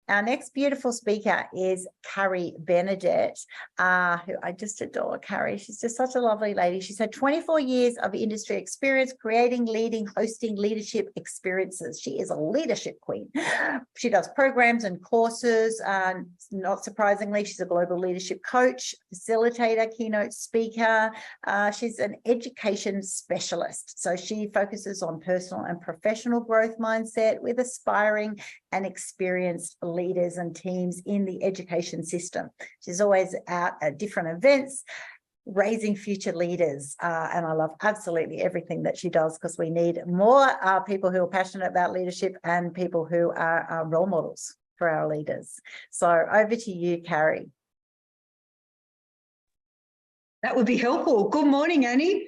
Our next beautiful speaker is Carrie Benedet, who I just adore. Carrie, she's just such a lovely lady. She's had 24 years of industry experience creating, leading, hosting leadership experiences. She is a leadership queen. She does programs and courses. Not surprisingly, she's a global leadership coach, facilitator, keynote speaker. She's an education specialist. So she focuses on personal and professional growth mindset with aspiring and experienced leaders and teams in the education system. She's always out at different events, raising future leaders. And I love absolutely everything that she does, because we need more people who are passionate about leadership and people who are role models for our leaders. So over to you, Carrie. That would be helpful. Good morning, Annie.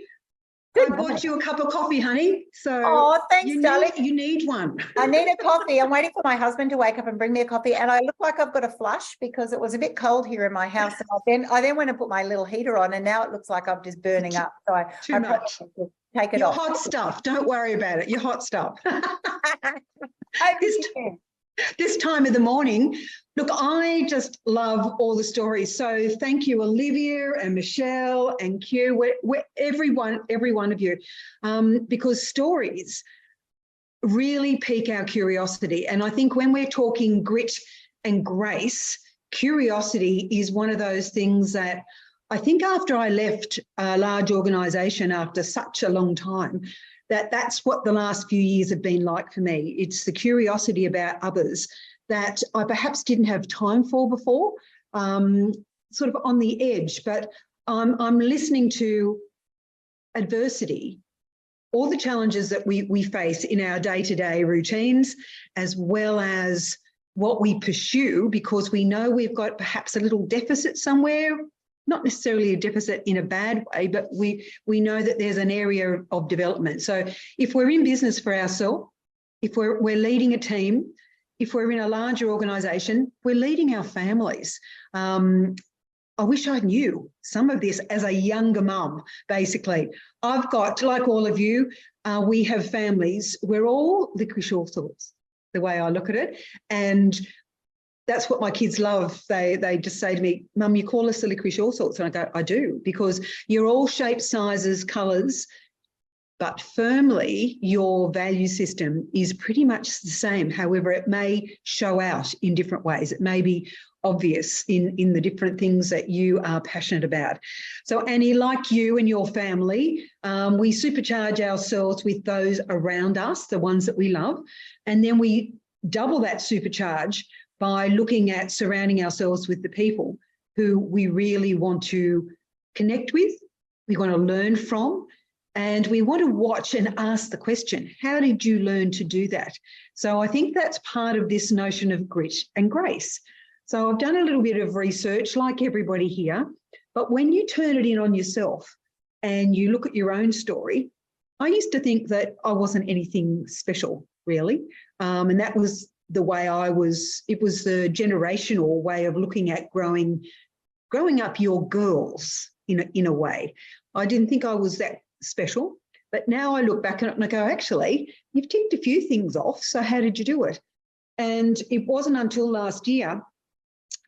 I bought you a cup of coffee, honey. So oh, thanks, darling. You need one. I need a coffee. I'm waiting for my husband to wake up and bring me a coffee. And I look like I've got a flush because it was a bit cold here in my house. And I then went and put my little heater on, and now it looks like I'm just burning up. So I much. Take it You're off. Hot stuff. Don't worry about it. You're hot stuff. This time of the morning, look, I just love all the stories. So thank you, Olivia and Michelle and Q, every one of you, because stories really pique our curiosity. And I think when we're talking grit and grace, curiosity is one of those things that I think after I left a large organisation after such a long time, that's what the last few years have been like for me. It's the curiosity about others that I perhaps didn't have time for before, sort of on the edge, but I'm listening to adversity, all the challenges that we face in our day-to-day routines, as well as what we pursue, because we know we've got perhaps a little deficit somewhere. Not necessarily a deficit in a bad way, but we know that there's an area of development. So if we're in business for ourselves, if we're leading a team, if we're in a larger organisation, we're leading our families. I wish I knew some of this as a younger mum, basically. I've got, like all of you, we have families. We're all licorice all sorts, the way I look at it. And that's what my kids love. They just say to me, Mum, you call us the licorice all sorts. And I go, I do, because you're all shapes, sizes, colours, but firmly your value system is pretty much the same. However, it may show out in different ways. It may be obvious in the different things that you are passionate about. So Annie, like you and your family, we supercharge ourselves with those around us, the ones that we love, and then we double that supercharge by looking at surrounding ourselves with the people who we really want to connect with, we want to learn from, and we want to watch and ask the question, how did you learn to do that? So I think that's part of this notion of grit and grace. So I've done a little bit of research like everybody here, but when you turn it in on yourself and you look at your own story, I used to think that I wasn't anything special, really, and that was the way I was. It was the generational way of looking at growing up your girls in a way. I didn't think I was that special, but now I look back at it and I go, actually, you've ticked a few things off, so how did you do it? And it wasn't until last year,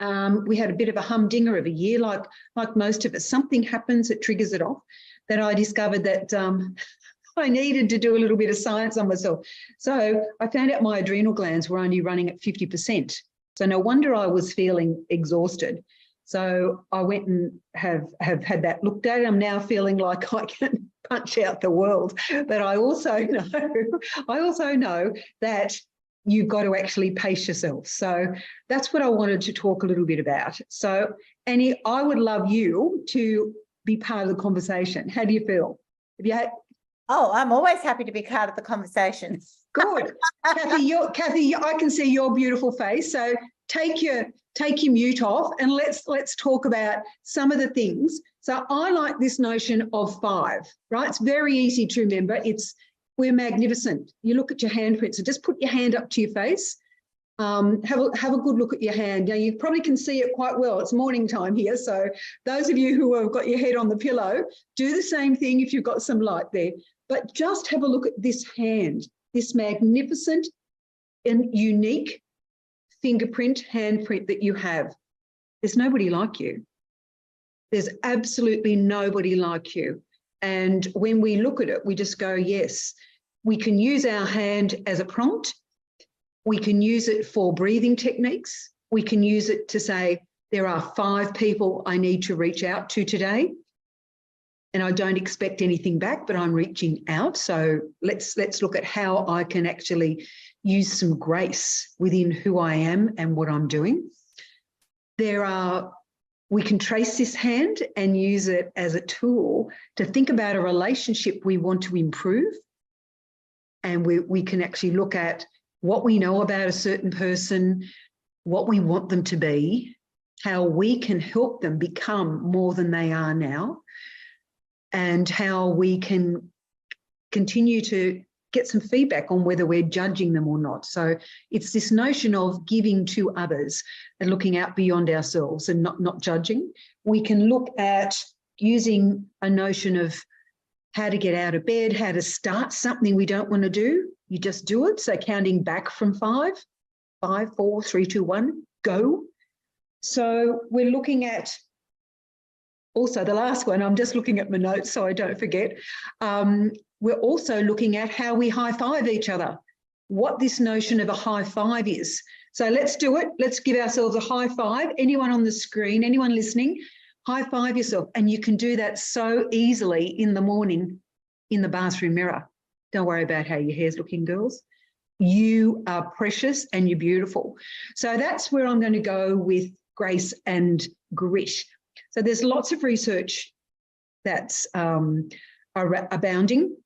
we had a bit of a humdinger of a year, like most of us. Something happens that triggers it off, that I discovered that I needed to do a little bit of science on myself. So I found out my adrenal glands were only running at 50%. So no wonder I was feeling exhausted. So I went and have had that looked at. I'm now feeling like I can punch out the world. But I also know that you've got to actually pace yourself. So that's what I wanted to talk a little bit about. So Annie, I would love you to be part of the conversation. How do you feel? Have you had... Oh, I'm always happy to be part of the conversation. Good. Kathy, I can see your beautiful face. So take your mute off and let's talk about some of the things. So I like this notion of 5, right? It's very easy to remember. We're magnificent. You look at your handprint. So just put your hand up to your face. Have a good look at your hand. Now, you probably can see it quite well. It's morning time here. So those of you who have got your head on the pillow, do the same thing if you've got some light there. But just have a look at this hand, this magnificent and unique fingerprint, handprint that you have. There's nobody like you. There's absolutely nobody like you. And when we look at it, we just go, yes, we can use our hand as a prompt. We can use it for breathing techniques. We can use it to say, there are 5 people I need to reach out to today. And I don't expect anything back, but I'm reaching out. So let's look at how I can actually use some grace within who I am and what I'm doing. We can trace this hand and use it as a tool to think about a relationship we want to improve. And we can actually look at what we know about a certain person, what we want them to be, how we can help them become more than they are now, and how we can continue to get some feedback on whether we're judging them or not. So it's this notion of giving to others and looking out beyond ourselves and not judging. We can look at using a notion of how to get out of bed, how to start something we don't want to do. You just do it. So counting back from 5, 5, 4, 3, 2, 1, go. So we're looking at also the last one, I'm just looking at my notes so I don't forget. We're also looking at how we high-five each other, what this notion of a high five is. So let's do it. Let's give ourselves a high five. Anyone on the screen, anyone listening, high five yourself. And you can do that so easily in the morning in the bathroom mirror. Don't worry about how your hair's looking, girls. You are precious and you're beautiful. So that's where I'm going to go with grace and grit. So there's lots of research that's abounding.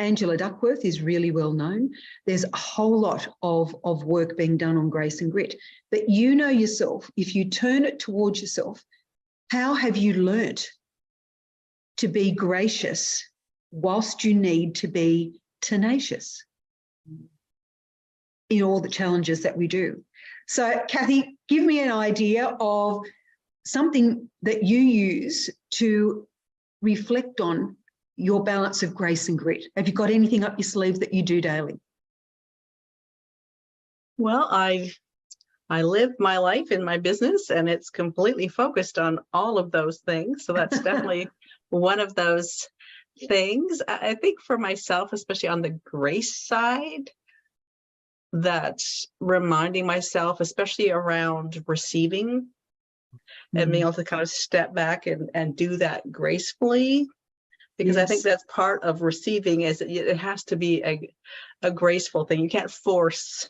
Angela Duckworth is really well known. There's a whole lot of work being done on grace and grit. But you know yourself, if you turn it towards yourself, how have you learnt to be gracious whilst you need to be tenacious in all the challenges that we do? So, Kathy, give me an idea of something that you use to reflect on your balance of grace and grit. Have you got anything up your sleeve that you do daily? Well, I live my life in my business and it's completely focused on all of those things. So that's definitely one of those things. I think for myself, especially on the grace side, that's reminding myself, especially around receiving, and being able to kind of step back and do that gracefully. Because yes. I think that's part of receiving, is it has to be a graceful thing. You can't force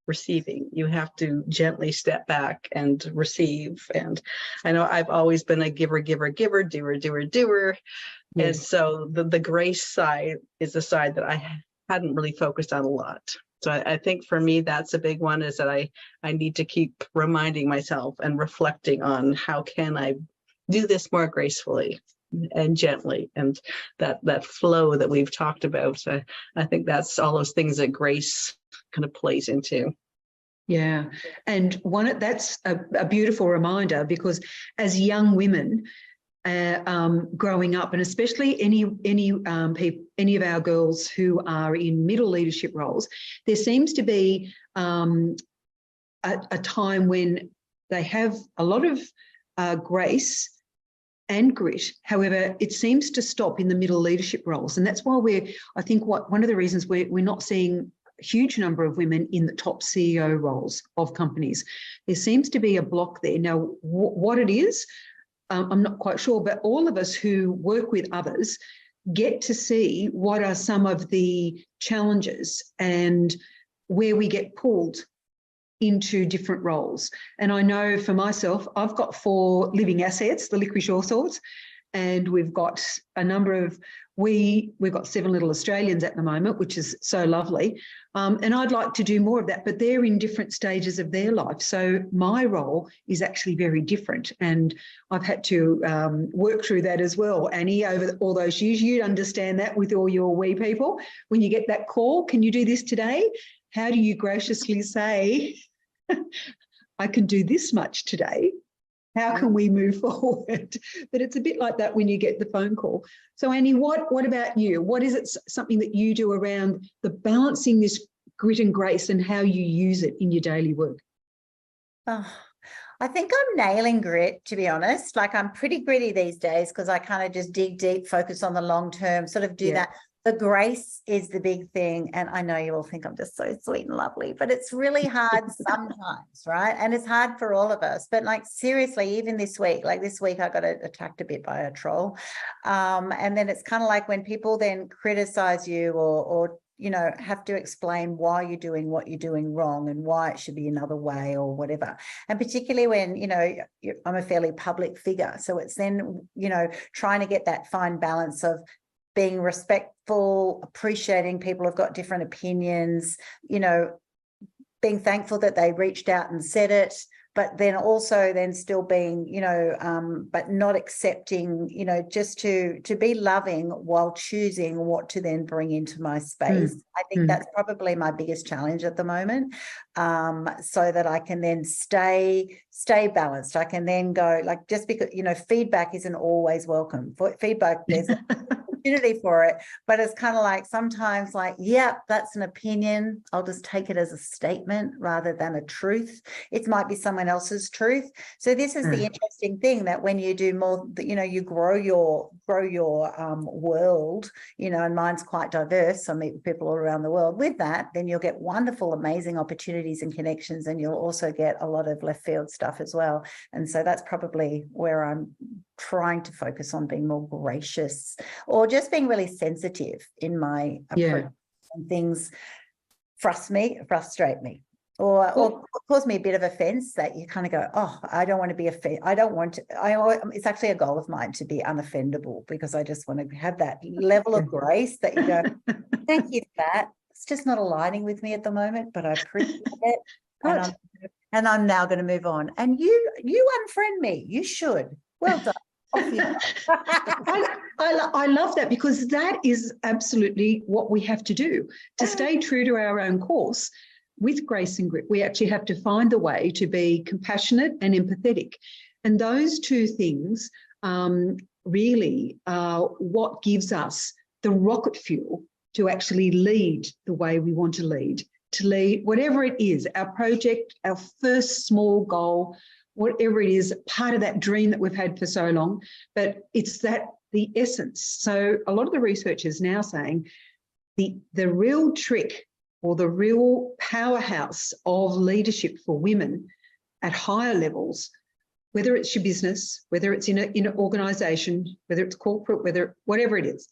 receiving. You have to gently step back and receive. And I know I've always been a giver, giver, giver, doer, doer, doer. Yes. And so the grace side is the side that I hadn't really focused on a lot. So I think for me, that's a big one, is that I need to keep reminding myself and reflecting on how can I do this more gracefully and gently, and that flow that we've talked about. I think that's all those things that grace kind of plays into. Yeah, and that's a beautiful reminder, because as young women growing up, and especially any of our girls who are in middle leadership roles, there seems to be a time when they have a lot of grace and grit. However, it seems to stop in the middle leadership roles. And that's why I think one of the reasons we're not seeing a huge number of women in the top CEO roles of companies. There seems to be a block there. Now, what it is, I'm not quite sure, but all of us who work with others get to see what are some of the challenges and where we get pulled into different roles. And I know for myself, I've got 4 living assets, the licorice all sorts, and we've got a number of, we've got 7 little Australians at the moment, which is so lovely. And I'd like to do more of that, but they're in different stages of their life. So my role is actually very different. And I've had to work through that as well. Annie, over all those years, you'd understand that with all your wee people. When you get that call, can you do this today? How do you graciously say, I can do this much today? How can we move forward? But it's a bit like that when you get the phone call. So Annie, what about you? What is it, something that you do around the balancing this grit and grace and how you use it in your daily work? Oh, I think I'm nailing grit, to be honest. Like, I'm pretty gritty these days because I kind of just dig deep, focus on the long term, sort of do that. The grace is the big thing. And I know you all think I'm just so sweet and lovely, but it's really hard sometimes, right? And it's hard for all of us. But like, seriously, even this week, like this week, I got attacked a bit by a troll. And then it's kind of like when people then criticize you or you know, have to explain why you're doing what you're doing wrong and why it should be another way or whatever. And particularly when, you know, I'm a fairly public figure. So it's then, you know, trying to get that fine balance of being respectful, appreciating people have got different opinions, you know, being thankful that they reached out and said it, but then also then still being, you know, but not accepting, you know, just to be loving while choosing what to then bring into my space. I think that's probably my biggest challenge at the moment, so that I can then stay balanced. I can then go, like, just because, you know, feedback isn't always welcome. For feedback, there's opportunity for it, but it's kind of like sometimes like, yeah, that's an opinion. I'll just take it as a statement rather than a truth. It might be someone else's truth. So this is the interesting thing, that when you do more, you know, you grow your world, you know, and mine's quite diverse. I meet people all around the world. With that, then you'll get wonderful, amazing opportunities and connections, and you'll also get a lot of left field stuff as well. And so that's probably where I'm trying to focus on being more gracious, or just being really sensitive in my approach. And things frustrate me, or cause me a bit of offense, that you kind of go, oh, I don't want to be offended. It's actually a goal of mine to be unoffendable, because I just want to have that level of grace that you go, thank you for that. It's just not aligning with me at the moment, but I appreciate it. And I'm now going to move on. And you unfriend me. You should. Well done. I love that, because that is absolutely what we have to do to stay true to our own course. With grace and grit, we actually have to find the way to be compassionate and empathetic. And those two things really are what gives us the rocket fuel to actually lead the way we want to lead whatever it is, our project, our first small goal, whatever it is, part of that dream that we've had for so long. But it's that the essence. So a lot of the research is now saying the real trick, or the real powerhouse of leadership for women at higher levels, whether it's your business, whether it's in an organisation, whether it's corporate, whatever it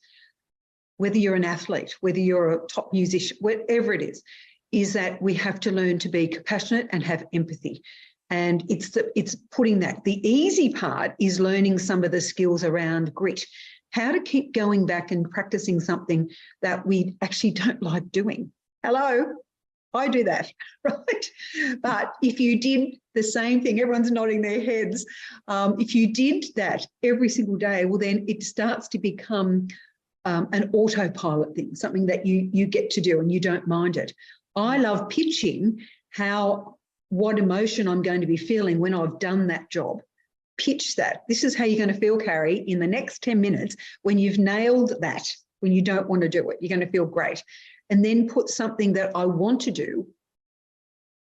whether you're an athlete, whether you're a top musician, whatever it is that we have to learn to be compassionate and have empathy. And it's putting that. The easy part is learning some of the skills around grit, how to keep going back and practicing something that we actually don't like doing. Hello, I do that, right? But if you did the same thing, everyone's nodding their heads. If you did that every single day, well, then it starts to become an autopilot thing, something that you get to do and you don't mind it. I love pitching what emotion I'm going to be feeling when I've done that job. Pitch that. This is how you're going to feel, Carrie, in the next 10 minutes when you've nailed that, when you don't want to do it. You're going to feel great. And then put something that I want to do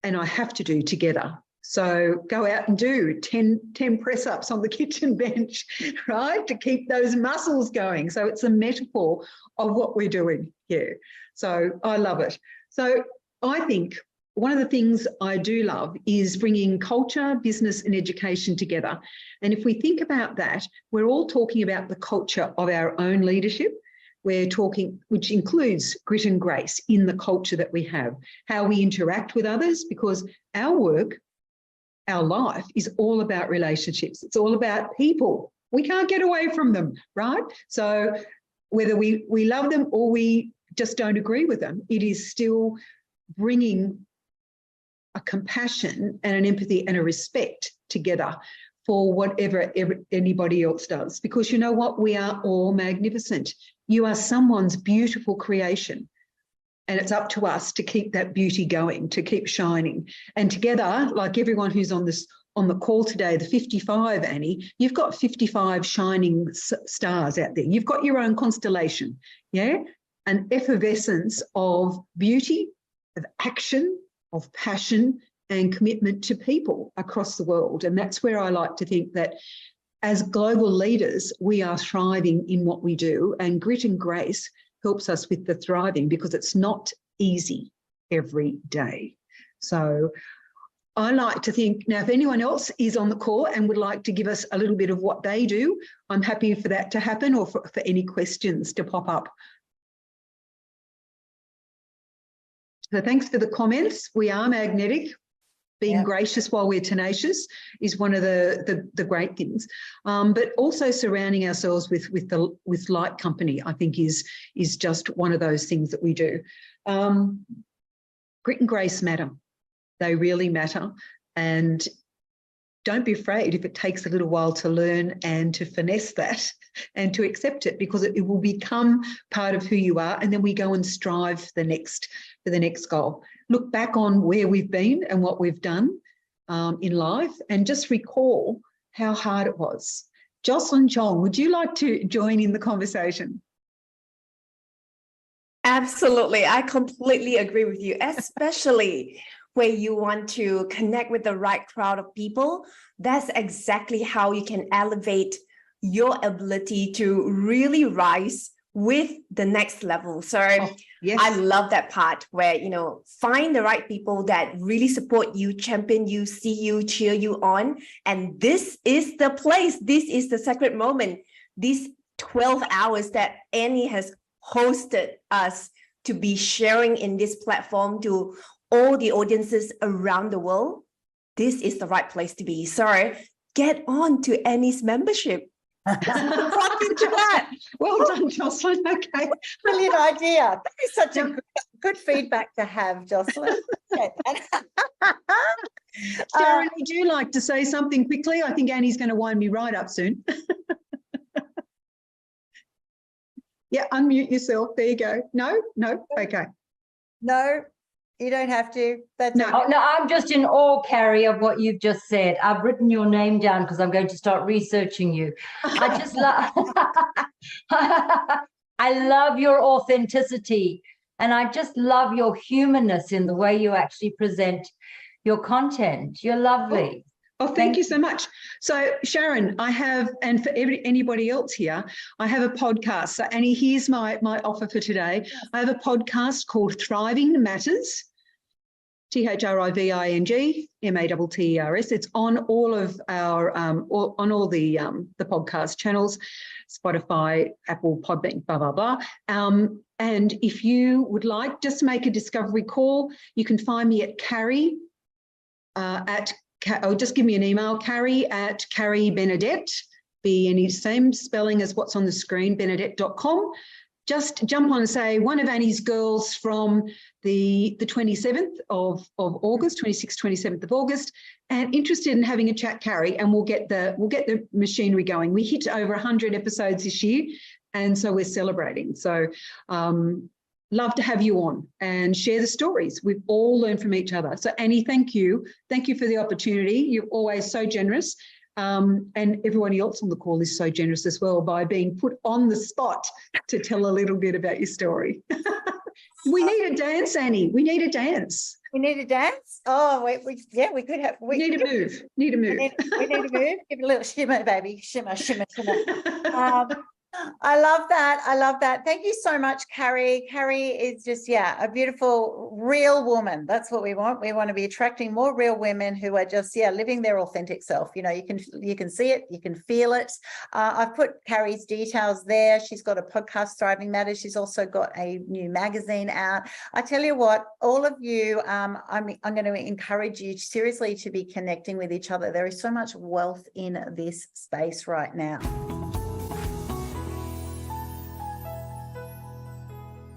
and I have to do together. So go out and do 10 press-ups on the kitchen bench, right, to keep those muscles going. So it's a metaphor of what we're doing here. So I love it. So I think one of the things I do love is bringing culture, business and education together. And if we think about that, we're all talking about the culture of our own leadership. We're talking, which includes grit and grace in the culture that we have, how we interact with others, because our work, our life is all about relationships. It's all about people. We can't get away from them, right? So whether we love them or we just don't agree with them, it is still bringing a compassion and an empathy and a respect together for whatever anybody else does. Because you know what? We are all magnificent. You are someone's beautiful creation. And it's up to us to keep that beauty going, to keep shining. And together, like everyone who's on the call today, the 55, Annie, you've got 55 shining stars out there. You've got your own constellation, yeah? An effervescence of beauty of action, of passion and commitment to people across the world. And that's where I like to think that as global leaders, we are thriving in what we do, and grit and grace helps us with the thriving, because it's not easy every day. So I like to think, now, if anyone else is on the call and would like to give us a little bit of what they do, I'm happy for that to happen, or for any questions to pop up. So thanks for the comments. We are magnetic. Being gracious while we're tenacious is one of the great things. But also surrounding ourselves with light company, I think, is just one of those things that we do. Grit and grace matter. They really matter. And don't be afraid if it takes a little while to learn and to finesse that and to accept it, because it will become part of who you are. And then we go and strive for the next goal. Look back on where we've been and what we've done in life, and just recall how hard it was. Jocelyn Chong, would you like to join in the conversation? Absolutely. I completely agree with you, especially where you want to connect with the right crowd of people. That's exactly how you can elevate your ability to really rise with the next level. So yes. I love that part where, find the right people that really support you, champion you, see you, cheer you on. And this is the place. This is the sacred moment. These 12 hours that Annie has hosted us to be sharing in this platform to all the audiences around the world. This is the right place to be. So get on to Annie's membership. Well done, Jocelyn. Okay. Brilliant idea. That is such a good feedback to have, Jocelyn. Sharon, would you like to say something quickly? I think Annie's going to wind me right up soon. Yeah, unmute yourself. There you go. No? Okay. No, you don't have to. That's no. okay. Oh, no, I'm just in awe, Carrie, of what you've just said. I've written your name down because I'm going to start researching you. I just love I love your authenticity, and I just love your humanness in the way you actually present your content. You're lovely. Oh, thank you so much. So, Sharon, I have, and for anybody else here, I have a podcast. So, Annie, here's my offer for today. I have a podcast called Thriving Matters, THRIVING MATTERS. It's on all of our on all the podcast channels, Spotify, Apple, Podbean, blah blah blah. And if you would like, just make a discovery call. You can find me at Carrie or just give me an email, Carrie Benedet, same spelling as what's on the screen, benedet.com. Just jump on and say, one of Annie's girls from the 27th of August, 26th, 27th of August, and interested in having a chat, Carrie, and we'll get the machinery going. We hit over 100 episodes this year, and so we're celebrating. So love to have you on and share the stories. We've all learned from each other. So Annie, thank you. Thank you for the opportunity. You're always so generous. And everybody else on the call is so generous as well by being put on the spot to tell a little bit about your story. We need a dance, Annie. We need a dance. We need a dance? Oh, we could have. We need a move. We need a move. We need a move. Give it a little shimmer, baby. Shimmer, shimmer, shimmer. I love that. I love that. Thank you so much, Carrie. Carrie is just, a beautiful, real woman. That's what we want. We want to be attracting more real women who are just, living their authentic self. You can see it, you can feel it. I've put Carrie's details there. She's got a podcast, Thriving Matters. She's also got a new magazine out. I tell you what, all of you, I'm going to encourage you seriously to be connecting with each other. There is so much wealth in this space right now.